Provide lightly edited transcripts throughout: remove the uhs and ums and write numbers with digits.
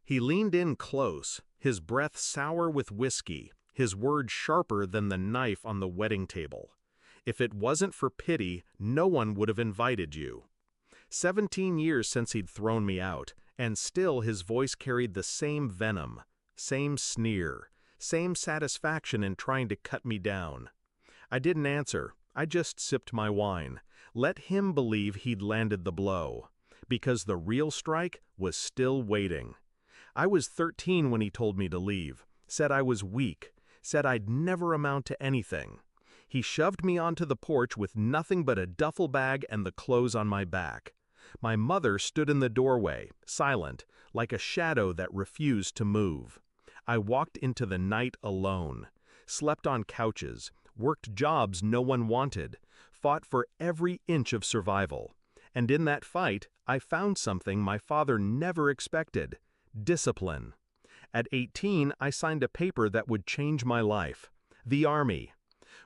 He leaned in close, his breath sour with whiskey, his words sharper than the knife on the wedding table. If it wasn't for pity, no one would have invited you. 17 years since he'd thrown me out, and still his voice carried the same venom, same sneer, same satisfaction in trying to cut me down. I didn't answer, I just sipped my wine. Let him believe he'd landed the blow, because the real strike was still waiting. I was 13 when he told me to leave, said I was weak, said I'd never amount to anything. He shoved me onto the porch with nothing but a duffel bag and the clothes on my back. My mother stood in the doorway, silent, like a shadow that refused to move. I walked into the night alone, slept on couches, worked jobs no one wanted, fought for every inch of survival. And in that fight, I found something my father never expected: discipline. At 18, I signed a paper that would change my life: the Army.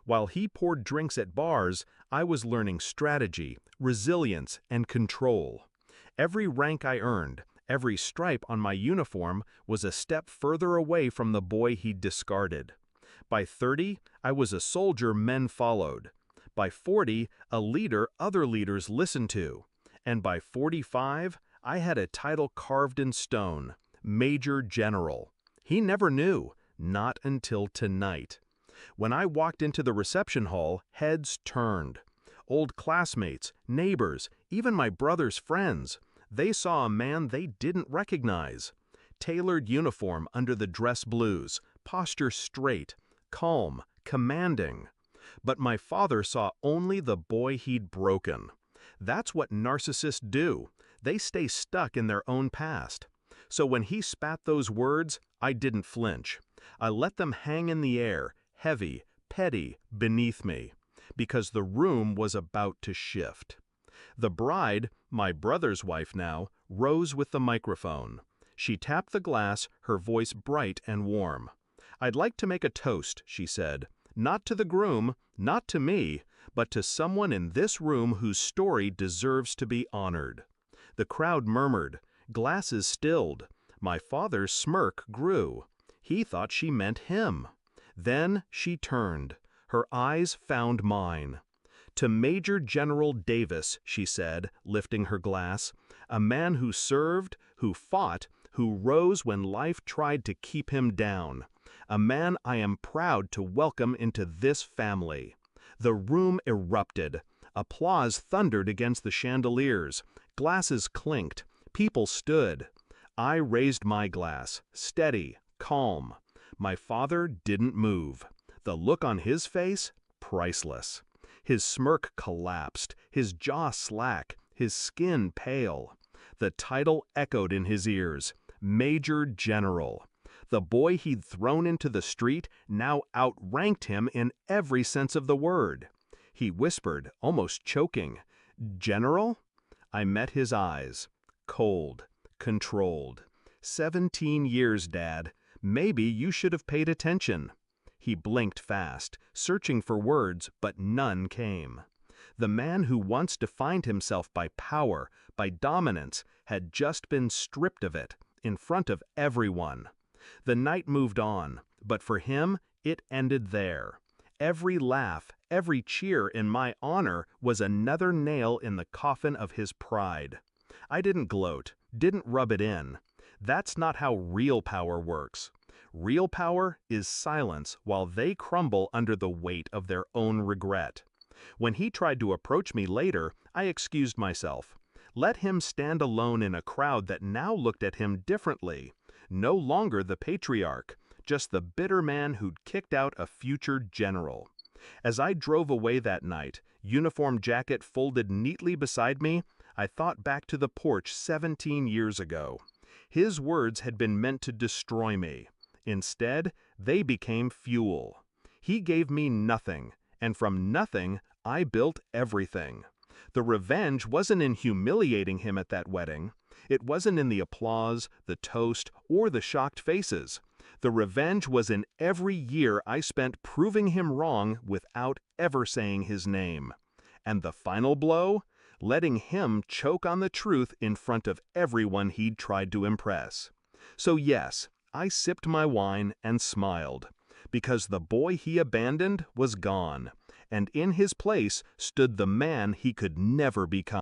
While he poured drinks at bars, I was learning strategy, resilience, and control. Every rank I earned, every stripe on my uniform was a step further away from the boy he'd discarded. By 30, I was a soldier men followed. By 40, a leader other leaders listened to. And by 45, I had a title carved in stone: Major General. He never knew, not until tonight. When I walked into the reception hall, heads turned. Old classmates, neighbors, even my brother's friends, they saw a man they didn't recognize. Tailored uniform under the dress blues, posture straight, calm, commanding. But my father saw only the boy he'd broken. That's what narcissists do. They stay stuck in their own past. So when he spat those words, I didn't flinch. I let them hang in the air, heavy, petty, beneath me, because the room was about to shift. The bride, my brother's wife now, rose with the microphone. She tapped the glass, her voice bright and warm. "I'd like to make a toast," she said. "Not to the groom, not to me, but to someone in this room whose story deserves to be honored." The crowd murmured. Glasses stilled. My father's smirk grew. He thought she meant him. Then she turned. Her eyes found mine. "To Major General Davis," she said, lifting her glass, "a man who served, who fought, who rose when life tried to keep him down. A man I am proud to welcome into this family." The room erupted. Applause thundered against the chandeliers. Glasses clinked. People stood. I raised my glass, steady, calm. My father didn't move. The look on his face, priceless. His smirk collapsed, his jaw slack, his skin pale. The title echoed in his ears: Major General. The boy he'd thrown into the street now outranked him in every sense of the word. He whispered, almost choking, "General?" I met his eyes. Cold, controlled. 17 years, Dad. Maybe you should have paid attention. He blinked fast, searching for words, but none came. The man who once defined himself by power, by dominance, had just been stripped of it, in front of everyone. The night moved on, but for him, it ended there. Every laugh, every cheer in my honor was another nail in the coffin of his pride. I didn't gloat, didn't rub it in. That's not how real power works. Real power is silence while they crumble under the weight of their own regret. When he tried to approach me later, I excused myself. Let him stand alone in a crowd that now looked at him differently. No longer the patriarch, just the bitter man who'd kicked out a future general. As I drove away that night, uniform jacket folded neatly beside me, I thought back to the porch 17 years ago. His words had been meant to destroy me. Instead, they became fuel. He gave me nothing, and from nothing, I built everything. The revenge wasn't in humiliating him at that wedding. It wasn't in the applause, the toast, or the shocked faces. The revenge was in every year I spent proving him wrong without ever saying his name. And the final blow? Letting him choke on the truth in front of everyone he'd tried to impress. So yes, I sipped my wine and smiled, because the boy he abandoned was gone, and in his place stood the man he could never become.